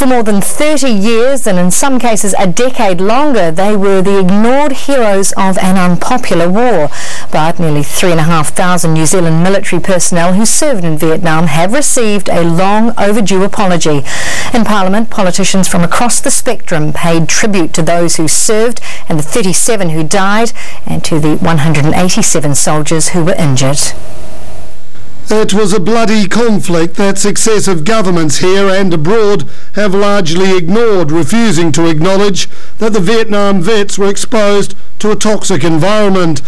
For more than 30 years, and in some cases a decade longer, they were the ignored heroes of an unpopular war. But nearly 3,500 New Zealand military personnel who served in Vietnam have received a long overdue apology. In Parliament, politicians from across the spectrum paid tribute to those who served and the 37 who died, and to the 187 soldiers who were injured. It was a bloody conflict that successive governments here and abroad have largely ignored, refusing to acknowledge that the Vietnam vets were exposed to a toxic environment.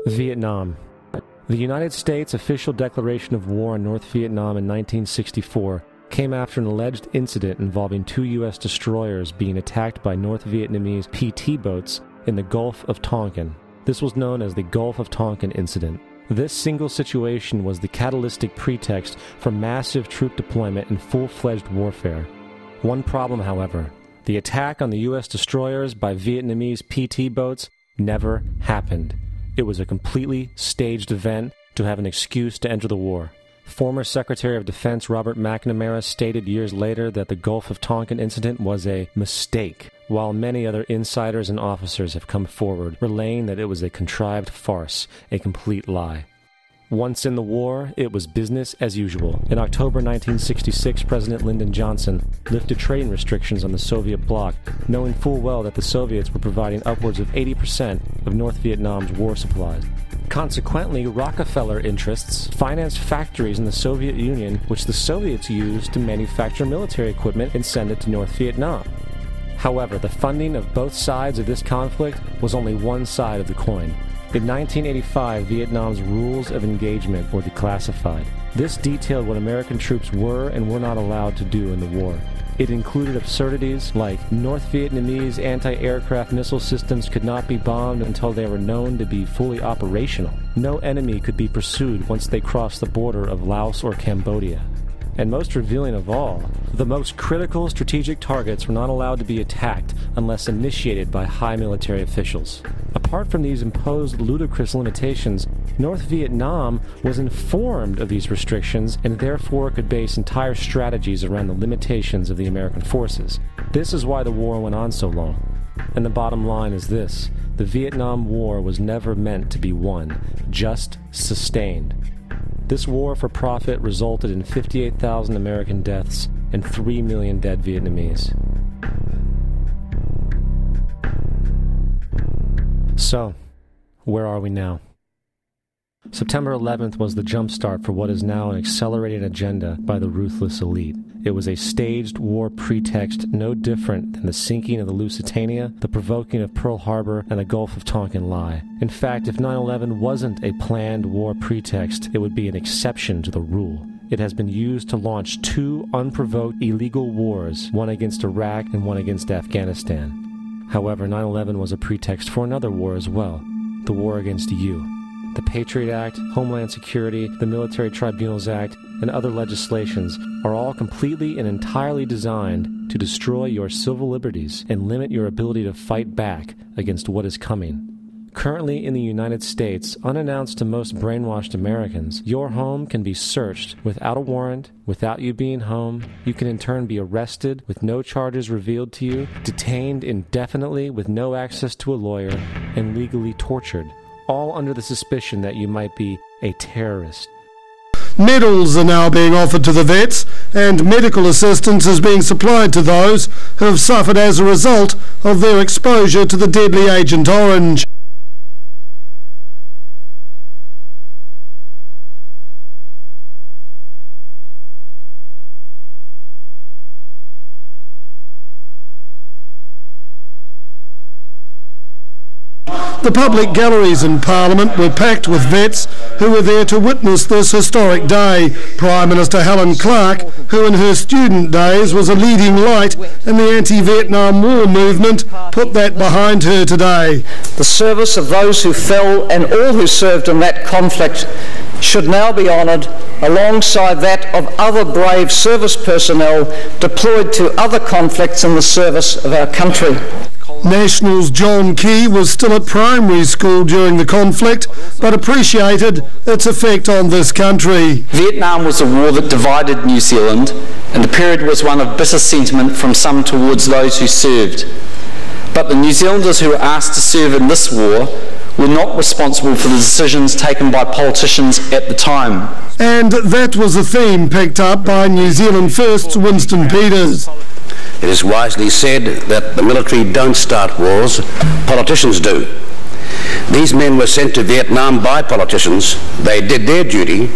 Vietnam. The United States' official declaration of war on North Vietnam in 1964 came after an alleged incident involving 2 U.S. destroyers being attacked by North Vietnamese PT boats in the Gulf of Tonkin. This was known as the Gulf of Tonkin incident. This single situation was the catalytic pretext for massive troop deployment and full-fledged warfare. One problem, however: the attack on the U.S. destroyers by Vietnamese PT boats never happened. It was a completely staged event to have an excuse to enter the war. Former Secretary of Defense Robert McNamara stated years later that the Gulf of Tonkin incident was a mistake, while many other insiders and officers have come forward, relaying that it was a contrived farce, a complete lie. Once in the war, it was business as usual. In October 1966, President Lyndon Johnson lifted trading restrictions on the Soviet bloc, knowing full well that the Soviets were providing upwards of 80% of North Vietnam's war supplies. Consequently, Rockefeller interests financed factories in the Soviet Union, which the Soviets used to manufacture military equipment and send it to North Vietnam. However, the funding of both sides of this conflict was only one side of the coin. In 1985, Vietnam's rules of engagement were declassified. This detailed what American troops were and were not allowed to do in the war. It included absurdities like North Vietnamese anti-aircraft missile systems could not be bombed until they were known to be fully operational. No enemy could be pursued once they crossed the border of Laos or Cambodia. And most revealing of all, the most critical strategic targets were not allowed to be attacked unless initiated by high military officials. Apart from these imposed ludicrous limitations, North Vietnam was informed of these restrictions and therefore could base entire strategies around the limitations of the American forces. This is why the war went on so long. And the bottom line is this: the Vietnam War was never meant to be won, just sustained. This war for profit resulted in 58,000 American deaths and 3 million dead Vietnamese. So, where are we now? September 11th was the jumpstart for what is now an accelerated agenda by the ruthless elite. It was a staged war pretext no different than the sinking of the Lusitania, the provoking of Pearl Harbor, and the Gulf of Tonkin lie. In fact, if 9/11 wasn't a planned war pretext, it would be an exception to the rule. It has been used to launch 2 unprovoked illegal wars, one against Iraq and one against Afghanistan. However, 9/11 was a pretext for another war as well, the war against you. The Patriot Act, Homeland Security, the Military Tribunals Act, and other legislations are all completely and entirely designed to destroy your civil liberties and limit your ability to fight back against what is coming. Currently in the United States, unannounced to most brainwashed Americans, your home can be searched without a warrant, without you being home. You can in turn be arrested with no charges revealed to you, detained indefinitely with no access to a lawyer, and legally tortured, all under the suspicion that you might be a terrorist. Medals are now being offered to the vets, and medical assistance is being supplied to those who have suffered as a result of their exposure to the deadly Agent Orange. The public galleries in Parliament were packed with vets who were there to witness this historic day. Prime Minister Helen Clark, who in her student days was a leading light in the anti-Vietnam War movement, put that behind her today. The service of those who fell and all who served in that conflict should now be honoured alongside that of other brave service personnel deployed to other conflicts in the service of our country. Nationals John Key was still at primary school during the conflict, but appreciated its effect on this country. Vietnam was a war that divided New Zealand, and the period was one of bitter sentiment from some towards those who served. But the New Zealanders who were asked to serve in this war were not responsible for the decisions taken by politicians at the time. And that was a theme picked up by New Zealand First's Winston Peters. It is wisely said that the military don't start wars, politicians do. These men were sent to Vietnam by politicians. They did their duty.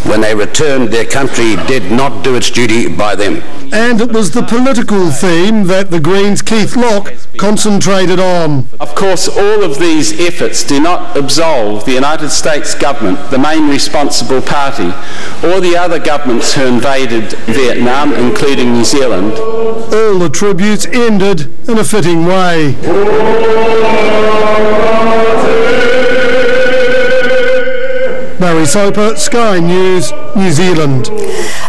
When they returned, their country did not do its duty by them. And it was the political theme that the Greens' Keith Locke concentrated on. Of course, all of these efforts do not absolve the United States government, the main responsible party, or the other governments who invaded Vietnam, including New Zealand. All the tributes ended in a fitting way. Barry Soper, Sky News, New Zealand.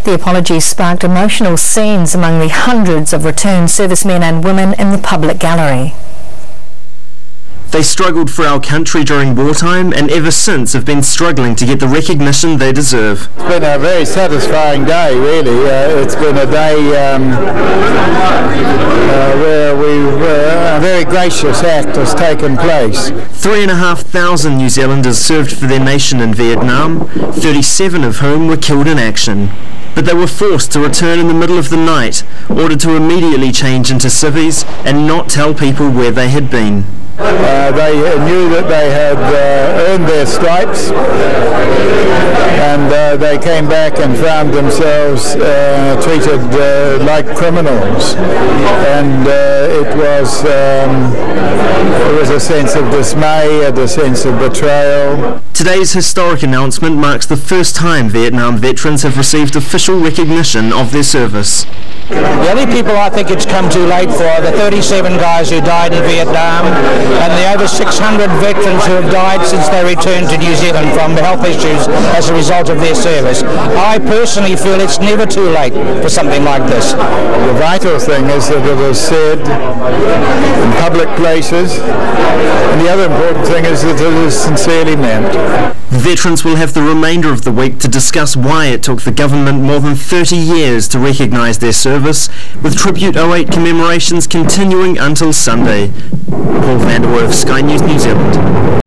The apology sparked emotional scenes among the hundreds of returned servicemen and women in the public gallery. They struggled for our country during wartime and ever since have been struggling to get the recognition they deserve. It's been a very satisfying day, really. It's been a day where a very gracious act has taken place. 3,500 New Zealanders served for their nation in Vietnam, 37 of whom were killed in action. But they were forced to return in the middle of the night, ordered to immediately change into civvies and not tell people where they had been. They knew that they had earned their stripes, and they came back and found themselves treated like criminals, and there was a sense of dismay and a sense of betrayal. Today's historic announcement marks the first time Vietnam veterans have received official recognition of their service. The only people I think it's come too late for are the 37 guys who died in Vietnam and the over 600 veterans who have died since they returned to New Zealand from health issues as a result of their service. I personally feel it's never too late for something like this. The vital thing is that it is said in public places, and the other important thing is that it is sincerely meant. Veterans will have the remainder of the week to discuss why it took the government more than 30 years to recognise their service, with Tribute 08 commemorations continuing until Sunday. Paul Vanderwerf, Sky News, New Zealand.